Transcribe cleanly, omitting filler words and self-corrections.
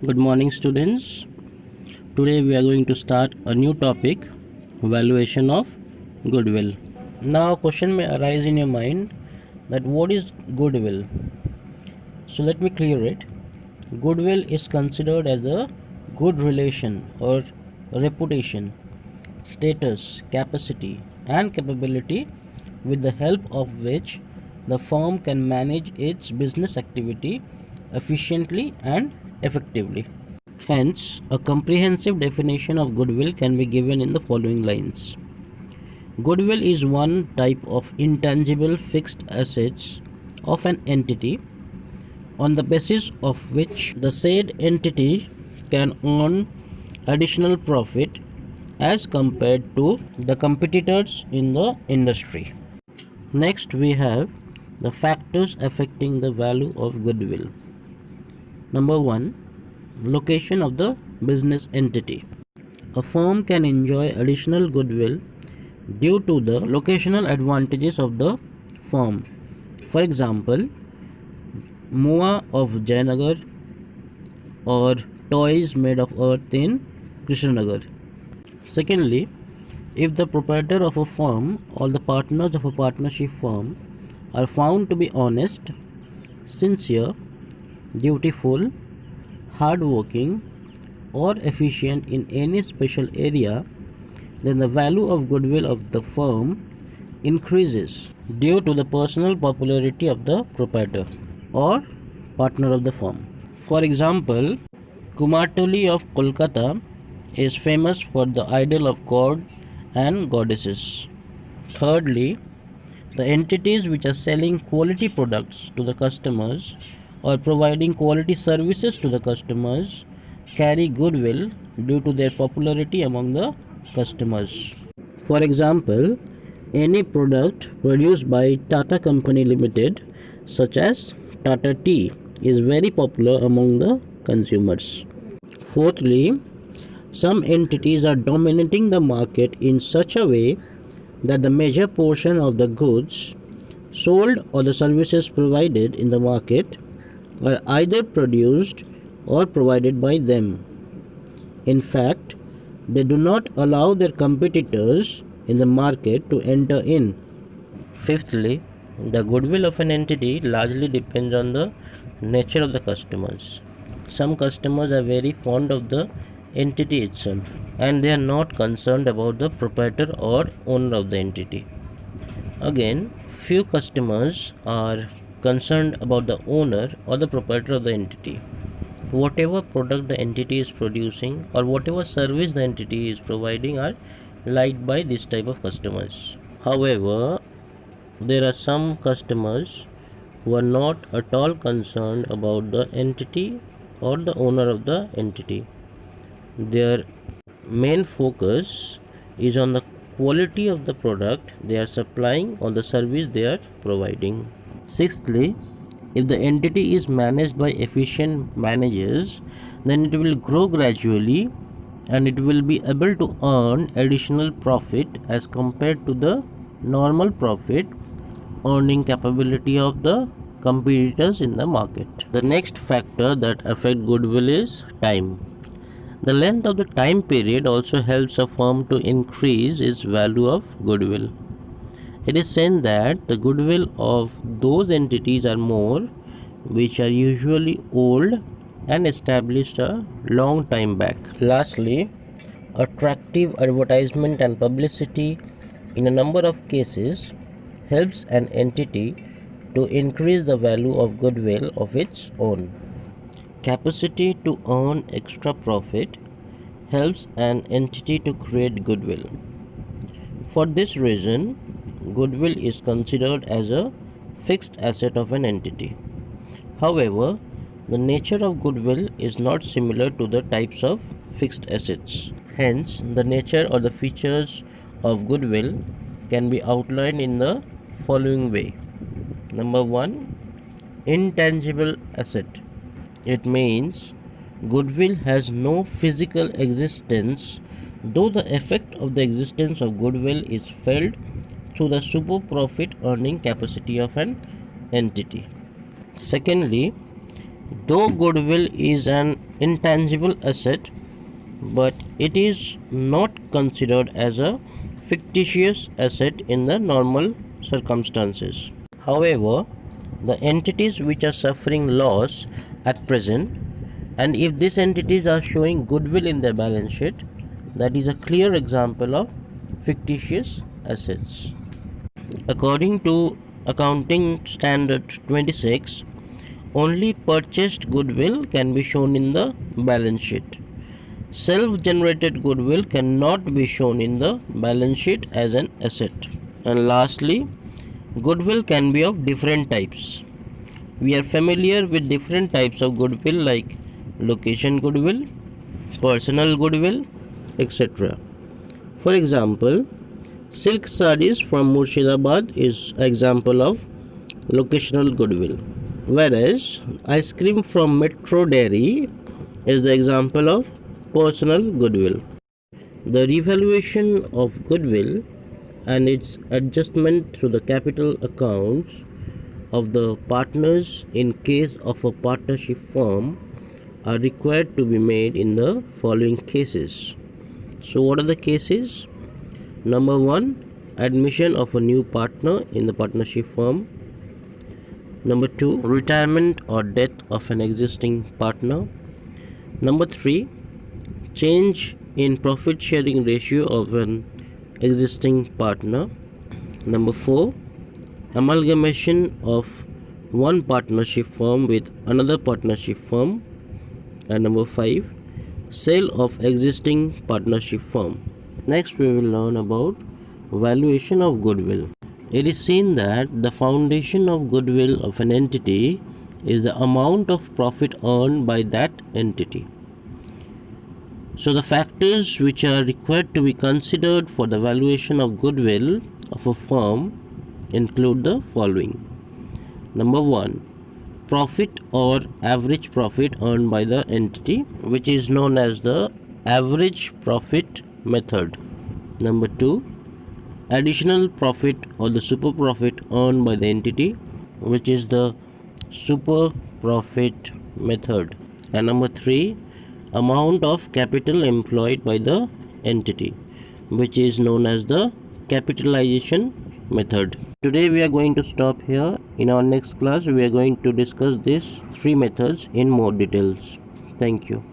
Good morning, students. Today we are going to start a new topic, valuation of goodwill. Now, a question may arise in your mind that what is goodwill? So, let me clear it. Goodwill is considered as a good relation or reputation, status, capacity, and capability with the help of which the firm can manage its business activity efficiently and effectively. Hence, a comprehensive definition of goodwill can be given in the following lines. Goodwill is one type of intangible fixed assets of an entity on the basis of which the said entity can earn additional profit as compared to the competitors in the industry. Next, we have the factors affecting the value of goodwill. Number 1. Location of the business entity. A firm can enjoy additional goodwill due to the locational advantages of the firm. For example, Moa of Jayanagar or toys made of earth in Krishnanagar. Secondly, if the proprietor of a firm or the partners of a partnership firm are found to be honest, sincere, dutiful, hardworking, or efficient in any special area, then the value of goodwill of the firm increases due to the personal popularity of the proprietor or partner of the firm. For example, Kumartuli of Kolkata is famous for the idol of god and goddesses. Thirdly, the entities which are selling quality products to the customers or providing quality services to the customers carry goodwill due to their popularity among the customers. For example, any product produced by Tata Company Limited, such as Tata Tea, is very popular among the consumers. Fourthly, some entities are dominating the market in such a way that the major portion of the goods sold or the services provided in the market are either produced or provided by them. In fact, they do not allow their competitors in the market to enter in. Fifthly, the goodwill of an entity largely depends on the nature of the customers. Some customers are very fond of the entity itself and they are not concerned about the proprietor or owner of the entity. Again, few customers are concerned about the owner or the proprietor of the entity. Whatever product the entity is producing or whatever service the entity is providing are liked by this type of customers. However, there are some customers who are not at all concerned about the entity or the owner of the entity. Their main focus is on the quality of the product they are supplying or the service they are providing. Sixthly, if the entity is managed by efficient managers, then it will grow gradually and it will be able to earn additional profit as compared to the normal profit earning capability of the competitors in the market. The next factor that affects goodwill is time. The length of the time period also helps a firm to increase its value of goodwill. It is said that the goodwill of those entities are more which are usually old and established a long time back. Lastly, attractive advertisement and publicity in a number of cases helps an entity to increase the value of goodwill of its own. Capacity to earn extra profit helps an entity to create goodwill. For this reason, goodwill is considered as a fixed asset of an entity. However, the nature of goodwill is not similar to the types of fixed assets. Hence, the nature or the features of goodwill can be outlined in the following way. Number 1. Intangible asset. It means goodwill has no physical existence, though the effect of the existence of goodwill is felt through the super profit earning capacity of an entity. Secondly, though goodwill is an intangible asset, but it is not considered as a fictitious asset in the normal circumstances. However, the entities which are suffering loss at present, and if these entities are showing goodwill in their balance sheet, that is a clear example of fictitious assets. According to Accounting Standard 26, only purchased goodwill can be shown in the balance sheet. Self-generated goodwill cannot be shown in the balance sheet as an asset. And lastly, goodwill can be of different types. We are familiar with different types of goodwill like location goodwill, personal goodwill, etc. For example, silk sarees from Murshidabad is an example of locational goodwill, whereas ice cream from Metro Dairy is the example of personal goodwill. The revaluation of goodwill and its adjustment to the capital accounts of the partners in case of a partnership firm are required to be made in the following cases. So what are the cases? Number 1, admission of a new partner in the partnership firm. Number 2, retirement or death of an existing partner. Number 3, change in profit sharing ratio of an existing partner. Number 4, amalgamation of one partnership firm with another partnership firm. And number 5, sale of existing partnership firm. Next we will learn about valuation of goodwill. It is seen that the foundation of goodwill of an entity is the amount of profit earned by that entity. So the factors which are required to be considered for the valuation of goodwill of a firm include the following. Number 1, profit or average profit earned by the entity, which is known as the average profit method. Number 2, additional profit or the super profit earned by the entity, which is the super profit method. And number 3, amount of capital employed by the entity, which is known as the capitalization method. Today we are going to stop here. In our next class we are going to discuss these 3 methods in more details. Thank you.